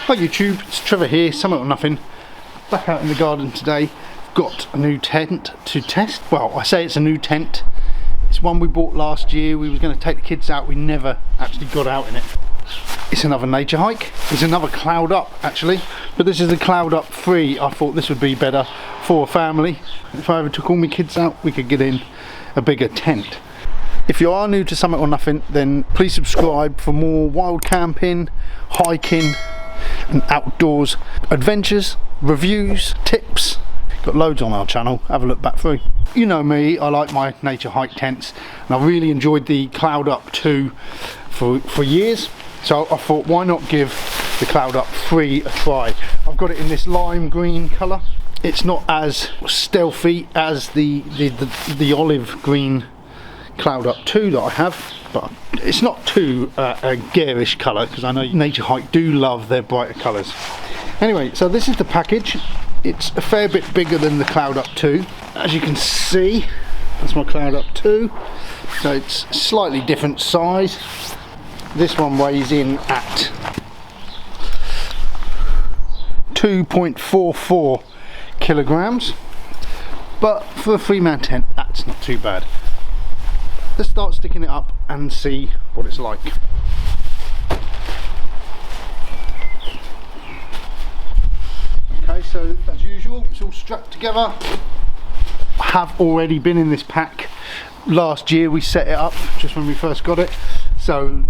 Hi YouTube, it's Trevor here, Summit or Nothing. Back out in the garden today. Got a new tent to test. Well, I say it's a new tent. It's one we bought last year. We were going to take the kids out. We never actually got out in it. It's another nature hike. It's another Cloud Up actually. But this is the Cloud Up 3. I thought this would be better for a family. If I ever took all my kids out, we could get in a bigger tent. If you are new to Summit or Nothing, then please subscribe for more wild camping, hiking and outdoors adventures, reviews, tips. Got loads on our channel, have a look back through. You know me, I like my nature hike tents and I really enjoyed the Cloud Up 2 for years, so I thought why not give the Cloud Up 3 a try. I've got it in this lime green colour. It's not as stealthy as the olive green Cloud Up 2 that I have, but it's not too a garish colour because I know Nature Hike do love their brighter colours. Anyway, so this is the package. It's a fair bit bigger than the Cloud Up 2. As you can see, that's my Cloud Up 2. So it's slightly different size. This one weighs in at 2.44 kilograms, but for a 3-man tent, that's not too bad. Let's start sticking it up and see what it's like. Okay, so as usual, it's all strapped together. I have already been in this pack. Last year we set it up just when we first got it. So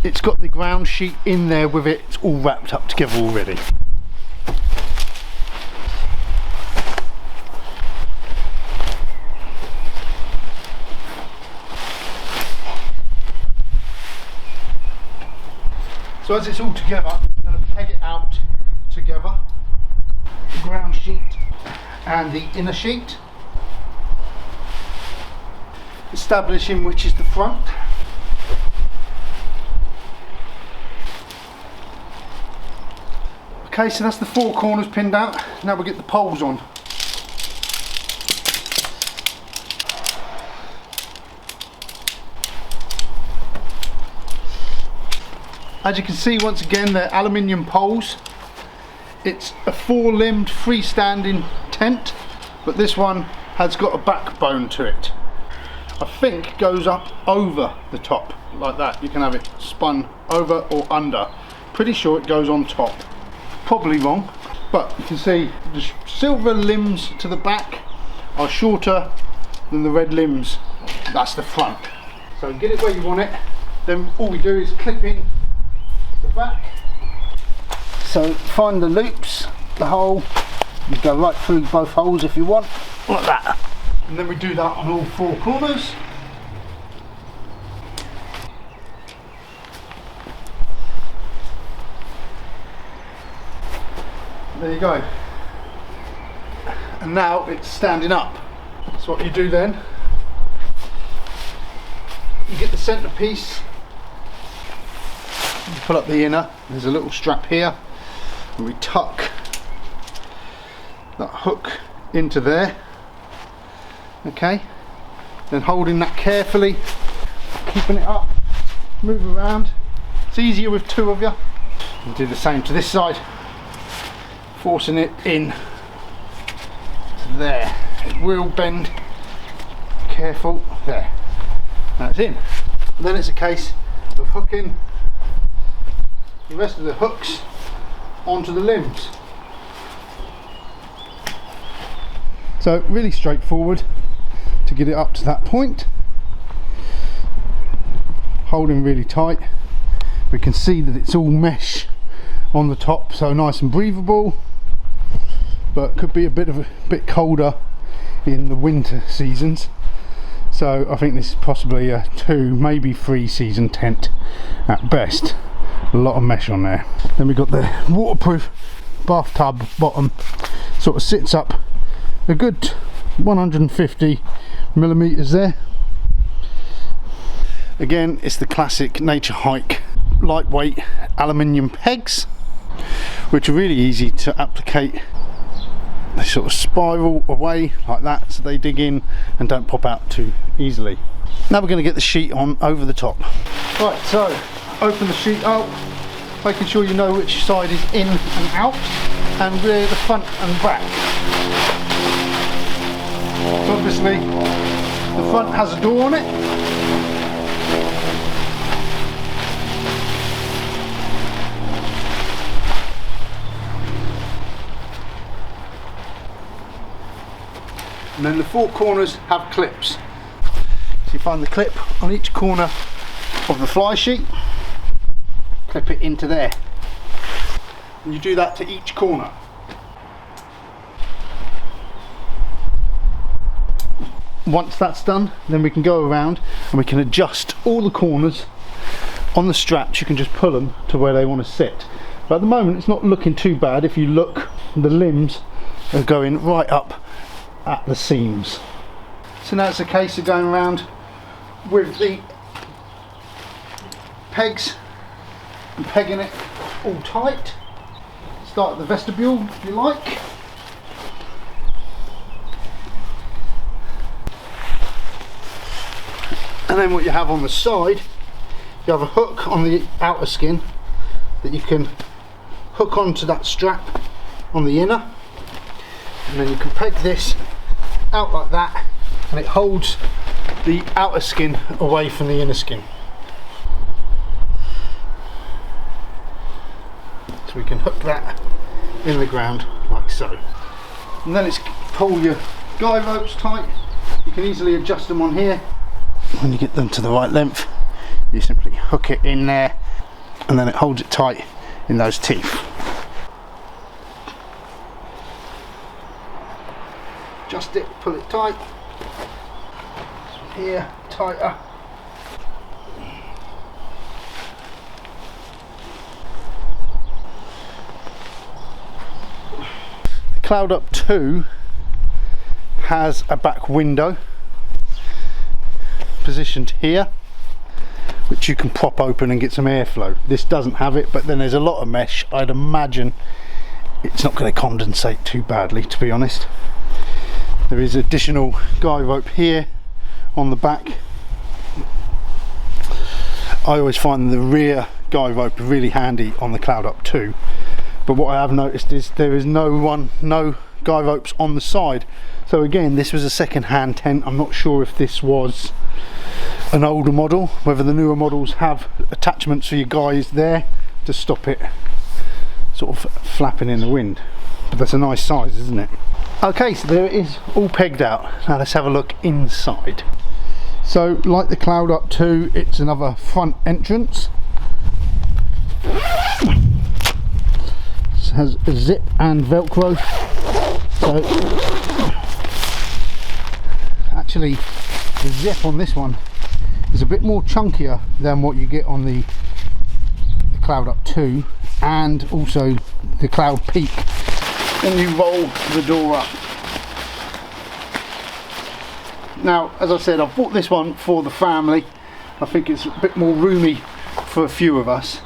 it's got the ground sheet in there with it. It's all wrapped up together already. So as it's all together, I'm going to peg it out together, the ground sheet and the inner sheet, establishing which is the front. Okay, so that's the 4 corners pinned out. Now we'll get the poles on. As you can see, once again, they're aluminium poles. It's a 4-limbed freestanding tent, but this one has got a backbone to it. I think goes up over the top like that. You can have it spun over or under. Pretty sure it goes on top. Probably wrong, but you can see the silver limbs to the back are shorter than the red limbs. That's the front. So get it where you want it. Then all we do is clip in the back. So find the loops, the hole, you go right through both holes if you want, like that. And then we do that on all 4 corners. There you go. And now it's standing up. So what you do then, you get the centre piece. You pull up the inner, there's a little strap here, and we tuck that hook into there. Okay, then holding that carefully, keeping it up, move around. It's easier with 2 of you. And do the same to this side, forcing it in there. It will bend, careful, there. That's in. And then it's a case of hooking the rest of the hooks onto the limbs. So really straightforward to get it up to that point. Holding really tight. We can see that it's all mesh on the top, so nice and breathable, but could be a bit colder in the winter seasons. So I think this is possibly a 2, maybe 3 season tent at best. A lot of mesh on there. Then we've got the waterproof bathtub bottom. Sort of sits up a good 150 millimeters there. Again, it's the classic Nature Hike lightweight aluminium pegs, which are really easy to applicate. They sort of spiral away like that, so they dig in and don't pop out too easily. Now we're going to get the sheet on over the top. Right, so open the sheet up, making sure you know which side is in and out, and where the front and back. So obviously the front has a door on it. And then the four corners have clips. So you find the clip on each corner of the fly sheet, clip it into there. And you do that to each corner. Once that's done, then we can go around and we can adjust all the corners on the straps. You can just pull them to where they want to sit. But at the moment it's not looking too bad. If you look, the limbs are going right up at the seams. So now it's a case of going around with the pegs and pegging it all tight. Start at the vestibule if you like. And then what you have on the side, you have a hook on the outer skin that you can hook onto that strap on the inner, and then you can peg this out like that, and it holds the outer skin away from the inner skin. So we can hook that in the ground like so. And then it's pull your guy ropes tight. You can easily adjust them on here. When you get them to the right length, you simply hook it in there, and then it holds it tight in those teeth. Adjust it, pull it tight. Here, tighter. The Cloud Up 2 has a back window positioned here, which you can prop open and get some airflow. This doesn't have it, but then there's a lot of mesh. I'd imagine it's not going to condensate too badly, to be honest. There is additional guy rope here on the back. I always find the rear guy rope really handy on the Cloud Up 2, but what I have noticed is there is no guy ropes on the side. So again, this was a second-hand tent. I'm not sure if this was an older model, whether the newer models have attachments for your guys there to stop it sort of flapping in the wind. But that's a nice size, isn't it? Okay, so there it is, all pegged out. Now let's have a look inside. So like the Cloud Up 2, it's another front entrance. It has a zip and velcro. So actually the zip on this one is a bit more chunkier than what you get on the Cloud Up 2, and also the Cloud Peak when you roll the door up. Now, as I said, I've bought this one for the family. I think it's a bit more roomy for a few of us.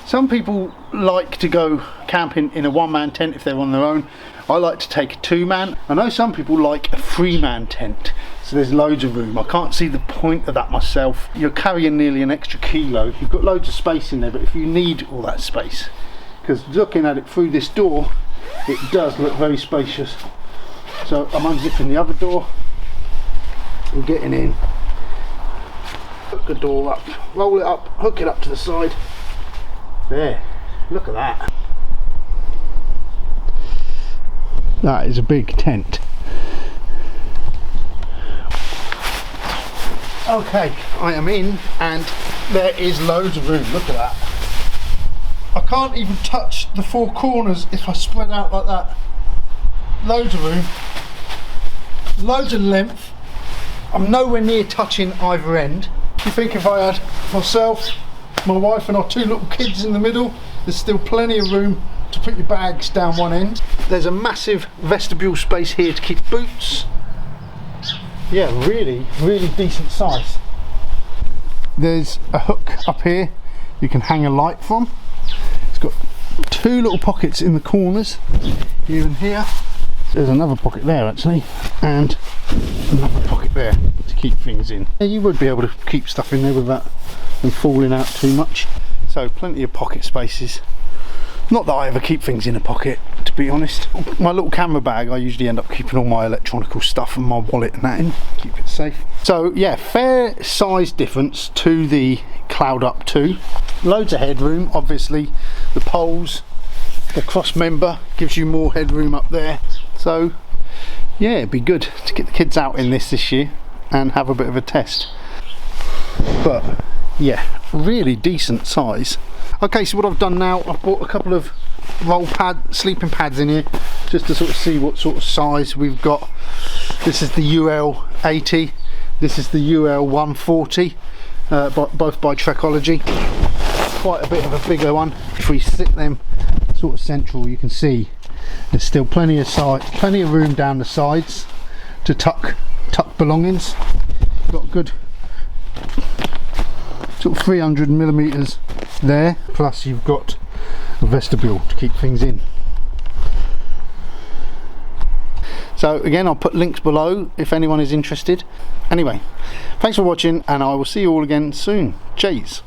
Some people like to go camping in a one-man tent if they're on their own. I like to take a two-man. I know some people like a three-man tent, so there's loads of room. I can't see the point of that myself. You're carrying nearly an extra kilo. You've got loads of space in there, but if you need all that space, because looking at it through this door, it does look very spacious. So I'm unzipping the other door and getting in. Hook the door up, roll it up, hook it up to the side. There, look at that. That is a big tent. Okay, I am in, and there is loads of room. Look at that. I can't even touch the four corners if I spread out like that. Loads of room, loads of length. I'm nowhere near touching either end. You think if I had myself, my wife and our two little kids in the middle, there's still plenty of room to put your bags down one end. There's a massive vestibule space here to keep boots. Yeah, really decent size. There's a hook up here you can hang a light from. It's got two little pockets in the corners, here and here. There's another pocket there actually, and another pocket there to keep things in. You would be able to keep stuff in there without them falling out too much. so plenty of pocket spaces. Not that I ever keep things in a pocket, to be honest. My little camera bag, I usually end up keeping all my electronical stuff and my wallet and that in, keep it safe. So yeah, fair size difference to the Cloud Up 2. Loads of headroom, obviously. The poles, the cross member gives you more headroom up there. So yeah, it'd be good to get the kids out in this year and have a bit of a test. But yeah, really decent size. Okay, so what I've done now, I've bought a couple of sleeping pads in here, just to sort of see what sort of size we've got. This is the UL 80, this is the UL 140, both by Trekology. Quite a bit of a bigger one. If we sit them sort of central, you can see there's still plenty of room down the sides to tuck belongings. Got good sort of 300mm there, plus you've got a vestibule to keep things in. So again, I'll put links below if anyone is interested. Anyway, thanks for watching, and I will see you all again soon. Cheers.